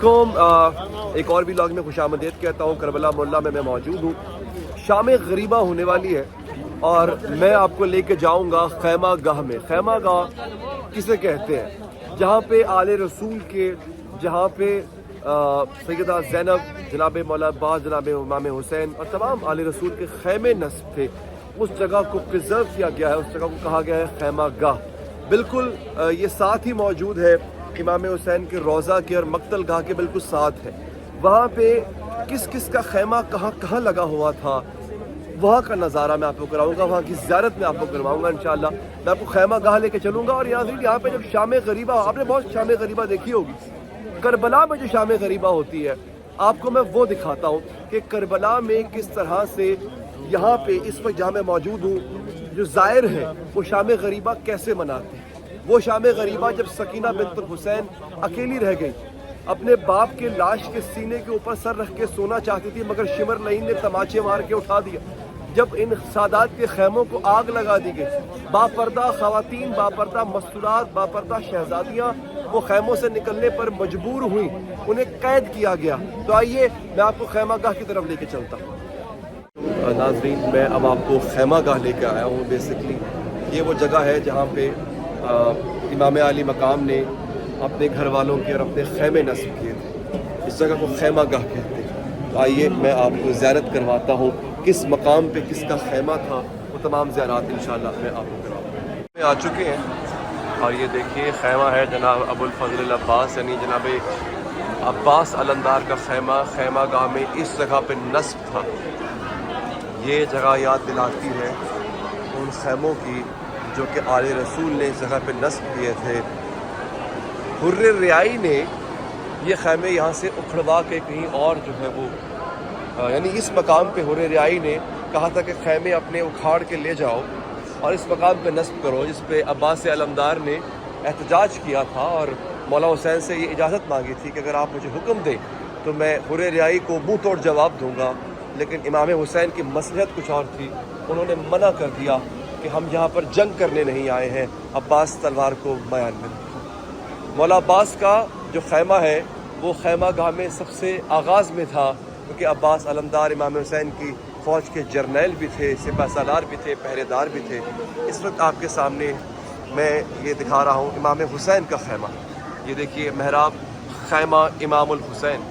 अलैकुम। एक और भी व्लॉग में खुशामदीद कहता हूँ। करबला मोहल्ला में मैं मौजूद हूँ। शाम गरीबा होने वाली है और मैं आपको लेके जाऊँगा खैमा गाह में। खैमा गाह किसे कहते हैं? जहाँ पे आले रसूल के, जहाँ पे सैयदा ज़ैनब, जनाब मौला अब्बास, जनाब इमाम हुसैन और तमाम आले रसूल के खैमे नस्ब थे, उस जगह को प्रिजर्व किया गया है। उस जगह को कहा गया है खैमा गाह। बिल्कुल ये साथ ही मौजूद है इमाम हुसैन के रोज़ा के और मक्तल गाह के बिल्कुल साथ है। वहाँ पे किस किस का खैमा कहाँ कहाँ लगा हुआ था, वहाँ का नज़ारा मैं आपको कराऊंगा, वहाँ की ज़ियारत मैं आपको करवाऊंगा इंशाअल्लाह। मैं आपको खैमा गाह लेके चलूँगा। और यहाँ पे जब शाम गरीबा, आपने बहुत शाम गरीबा देखी होगी, करबला में जो शाम गरीबा होती है आपको मैं वो दिखाता हूँ कि करबला में किस तरह से यहाँ पे इस वक्त जहाँ मैं मौजूद हूँ जो ज़ायर हैं वो शाम गरीबा कैसे मनाते हैं। वो शाम गरीबा जब सकीना बिन्त हुसैन अकेली रह गई, अपने बाप के लाश के सीने के ऊपर सर रख के सोना चाहती थी, मगर शिमर लईन ने तमाचे मार के उठा दिया। जब इन सादात के खैमों को आग लगा दी गई, बापर्दा ख़वातीन, बापर्दा मस्तूरात, बापर्दा शहजादियाँ वो खैमों से निकलने पर मजबूर हुई, उन्हें कैद किया गया। तो आइए मैं आपको खैमा गाह की तरफ लेके चलता हूँ। नाज़रीन, मैं अब आपको खैमा गाह लेके आया हूँ। बेसिकली ये वो जगह है जहाँ पे इमाम आली मकाम ने अपने घर वालों के और अपने खैमे नस्ब किए थे। इस जगह को खैमा गाह कहते हैं। तो आइए मैं आपको ज़ियारत करवाता हूँ, किस मकाम पे किसका खैमा था, वो तमाम ज़ियारत इंशाअल्लाह मैं आपको करवाऊँगा। आ चुके हैं और ये देखिए खैमा है जनाब अबुल फजल अब्बास, यानी जनाब अब्बास अलंदार का खैमा। खैमा गाह में इस जगह पे नस्ब था। ये जगह याद दिलाती है उन खैमों की जो कि आले रसूल ने इस जगह पे नस्ब किए थे। हुर्रे रियाई ने ये खैमे यहाँ से उखड़वा के कहीं और जो है वो यानी इस मकाम पे हुर्रे रियाई ने कहा था कि खैमे अपने उखाड़ के ले जाओ और इस मकाम पे नस्ब करो, जिस पे अब्बास अलमदार ने एहतजाज किया था और मौला हुसैन से ये इजाज़त मांगी थी कि अगर आप मुझे हुक्म दें तो मैं हुर्रे रियाई को मुँह तोड़ जवाब दूँगा। लेकिन इमाम हुसैन की मसलहत कुछ और थी, उन्होंने मना कर दिया कि हम यहाँ पर जंग करने नहीं आए हैं। अब्बास तलवार को बयान में मौला अब्बास का जो खैमा है वो खैमा गाह में सबसे आगाज़ में था, क्योंकि अब्बास अलमदार इमाम हुसैन की फ़ौज के जर्नैल भी थे, सिपह सालार भी थे, पहरेदार भी थे। इस वक्त आपके सामने मैं ये दिखा रहा हूँ इमाम हुसैन का खैमा। ये देखिए महराब खैमा इमामुल हुसैन।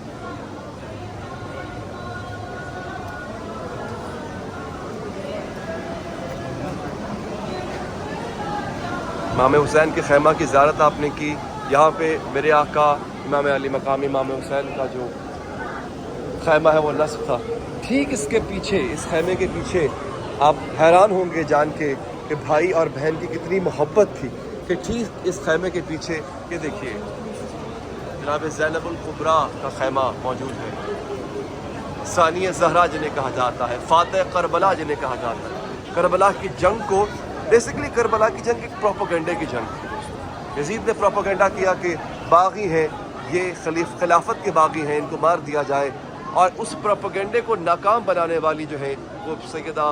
इमाम हुसैन के खैमा की ज़ियारत आपने की। यहाँ पे मेरे आका इमाम अली मकाम इमाम हुसैन का जो खैमा है वो नस्ब था। ठीक इसके पीछे, इस खैमे के पीछे आप हैरान होंगे जान के कि भाई और बहन की कितनी मोहब्बत थी, कि ठीक इस खैमे के पीछे ये देखिए जनाब ज़ैनबुल कुबरा का खैमा मौजूद है। सानिया ज़हरा जिन्हें कहा जाता है, फ़ातिह करबला जिन्हें कहा जाता है। करबला की जंग को, बेसिकली करबला की जंग एक प्रोपोगंडे की जंग थी। यजीद ने प्रोपोगंडा किया कि बागी हैं ये, खिलाफत के बागी हैं, इनको मार दिया जाए। और उस प्रोपोगंडे को नाकाम बनाने वाली जो है वो सैयदा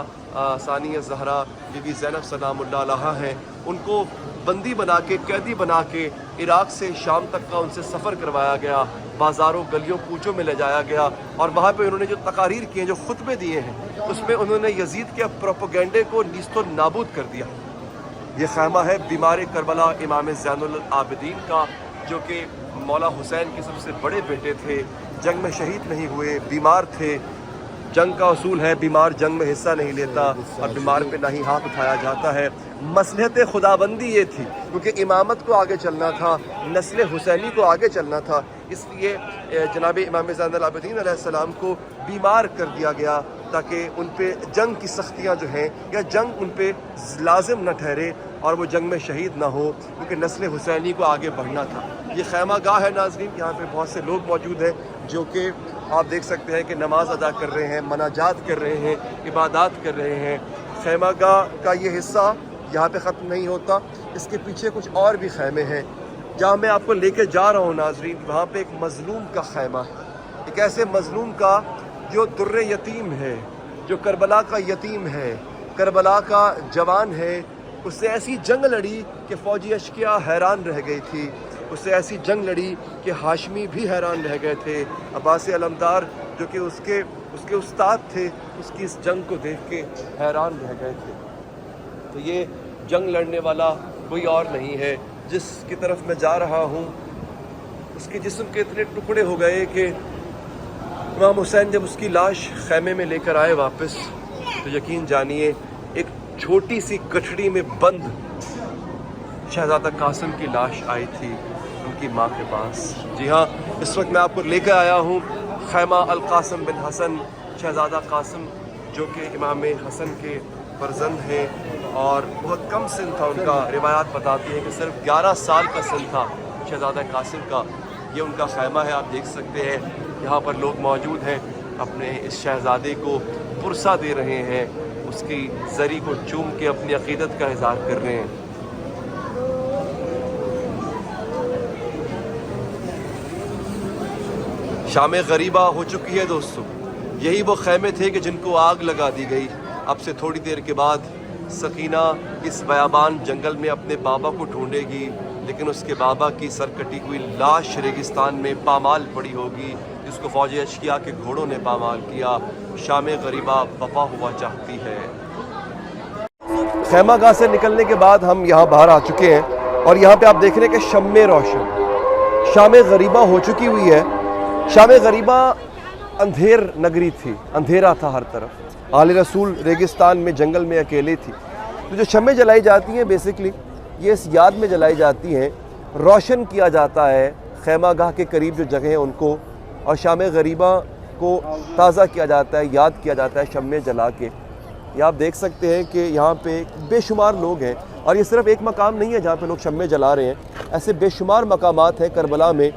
सानिया ज़हरा बीबी ज़ैनब सलामुल्लाह अलैहा हैं। उनको बंदी बना के, कैदी बना के इराक़ से शाम तक का उनसे सफ़र करवाया गया, बाज़ारों गलियों कूचों में ले जाया गया और वहाँ पे उन्होंने जो तकारीर किए, जो खुतबे दिए हैं, उसमें उन्होंने यजीद के प्रोपोगंडे को नीस्तो नाबूद कर दिया। ये खैमा है बीमार करबला इमाम ज़ैनुल आबिदीन का, जो कि मौला हुसैन के सबसे बड़े बेटे थे, जंग में शहीद नहीं हुए, बीमार थे। जंग का उसूल है बीमार जंग में हिस्सा नहीं लेता और बीमार पे नहीं हाथ उठाया जाता है। मसलहत खुदाबंदी ये थी, क्योंकि इमामत को आगे चलना था, नस्ल हुसैनी को आगे चलना था, इसलिए जनाब इमाम ज़ैनुल आबिदीन अलैहिस्सलाम को बीमार कर दिया गया ताकि उन पे जंग की सख्तियाँ जो हैं या जंग उन पे लाजिम न ठहरे और वो जंग में शहीद ना हो, क्योंकि नस्ल हुसैनी को आगे बढ़ना था। ये खैमा गाह है नाज़रीन, यहाँ पे बहुत से लोग मौजूद हैं जो कि आप देख सकते हैं कि नमाज अदा कर रहे हैं, मनाजात कर रहे हैं, इबादत कर रहे हैं। खैमा गाह का ये हिस्सा यहाँ पे ख़त्म नहीं होता, इसके पीछे कुछ और भी खैमे हैं जहाँ मैं आपको लेके जा रहा हूँ नाज़रीन। वहाँ पे एक मज़लूम का खैमा है, एक ऐसे मज़लूम का जो दुर्रे यतीम है, जो करबला का यतीम है, करबला का जवान है। उससे ऐसी जंग लड़ी कि फ़ौजी अशकिया हैरान रह गई थी। اس سے ایسی جنگ لڑی کہ ہاشمی بھی حیران رہ گئے تھے. عباس علمدار جو کہ اس کے استاد تھے, اس کی اس جنگ کو دیکھ کے حیران رہ گئے تھے. تو یہ جنگ لڑنے والا کوئی اور نہیں ہے. جس کی طرف میں جا رہا ہوں اس کے جسم کے اتنے ٹکڑے ہو گئے کہ امام حسین جب اس کی لاش خیمے میں لے کر آئے واپس, تو یقین جانیے ایک چھوٹی سی گٹھڑی میں بند شہزادہ قاسم کی لاش آئی تھی ان کی ماں کے پاس. جی ہاں, اس وقت میں آپ کو لے کر آیا ہوں خیمہ القاسم بن حسن, شہزادہ قاسم جو کہ امام حسن کے فرزند ہیں اور بہت کم سن تھا ان کا. روایات بتاتی ہیں کہ صرف 11 سال کا سن تھا شہزادہ قاسم کا. یہ ان کا خیمہ ہے, آپ دیکھ سکتے ہیں یہاں پر لوگ موجود ہیں, اپنے اس شہزادے کو پرسہ دے رہے ہیں, اس کی زری کو چوم کے اپنی عقیدت کا اظہار کر رہے ہیں. شام غریبہ ہو چکی ہے دوستو. یہی وہ خیمے تھے کہ جن کو آگ لگا دی گئی. اب سے تھوڑی دیر کے بعد سکینہ اس بیابان جنگل میں اپنے بابا کو ڈھونڈے گی, لیکن اس کے بابا کی سر کٹی ہوئی لاش ریگستان میں پامال پڑی ہوگی, جس کو فوج اشقیاء کے گھوڑوں نے پامال کیا. شام غریبہ وفا ہوا چاہتی ہے. خیمہ گاہ سے نکلنے کے بعد ہم یہاں باہر آ چکے ہیں اور یہاں پہ آپ دیکھ رہے ہیں کہ شمع روشن. شام غریبہ ہو چکی ہوئی ہے. شام غریبہ اندھیر نگری تھی, اندھیرا تھا ہر طرف. آل رسول ریگستان میں جنگل میں اکیلے تھی. تو جو شمعیں جلائی جاتی ہیں بیسکلی یہ اس یاد میں جلائی جاتی ہیں, روشن کیا جاتا ہے خیمہ گاہ کے قریب جو جگہ ہیں ان کو, اور شام غریبہ کو تازہ کیا جاتا ہے, یاد کیا جاتا ہے شمعیں جلا کے. یہ آپ دیکھ سکتے ہیں کہ یہاں پہ بے شمار لوگ ہیں, اور یہ صرف ایک مقام نہیں ہے جہاں پہ لوگ شمعیں جلا رہے ہیں. ایسے بے شمار مقامات ہیں کربلا میں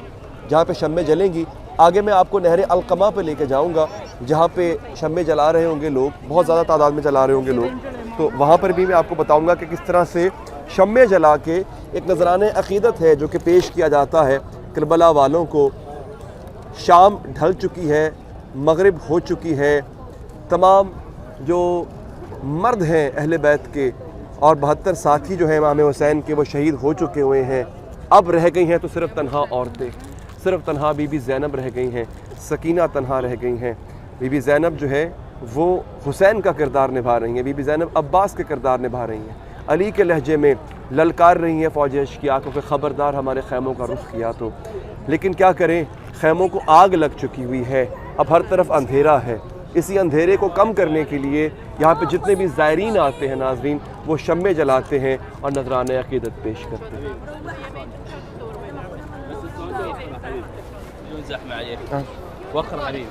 جہاں پہ شمعیں جلیں گی. آگے میں آپ کو نہر القمہ پہ لے کے جاؤں گا جہاں پہ شمعیں جلا رہے ہوں گے لوگ, بہت زیادہ تعداد میں جلا رہے ہوں گے لوگ. تو وہاں پر بھی میں آپ کو بتاؤں گا کہ کس طرح سے شمعیں جلا کے ایک نذرانہ عقیدت ہے جو کہ پیش کیا جاتا ہے کربلا والوں کو. شام ڈھل چکی ہے, مغرب ہو چکی ہے. تمام جو مرد ہیں اہل بیت کے اور 72 ساتھی جو ہیں امام حسین کے وہ شہید ہو چکے ہوئے ہیں. اب رہ گئی ہیں تو صرف تنہا عورتیں, صرف تنہا بی بی زینب رہ گئی ہیں, سکینہ تنہا رہ گئی ہیں. بی بی زینب جو ہے وہ حسین کا کردار نبھا رہی ہیں, بی بی زینب عباس کے کردار نبھا رہی ہیں. علی کے لہجے میں للکار رہی ہیں فوج اشقیاء کو کہ خبردار ہمارے خیموں کا رخ کیا تو. لیکن کیا کریں, خیموں کو آگ لگ چکی ہوئی ہے, اب ہر طرف اندھیرا ہے. اسی اندھیرے کو کم کرنے کے لیے یہاں پہ جتنے بھی زائرین آتے ہیں ناظرین وہ شمعیں جلاتے ہیں اور نذرانہ عقیدت پیش کرتے ہیں. وخر حبيبي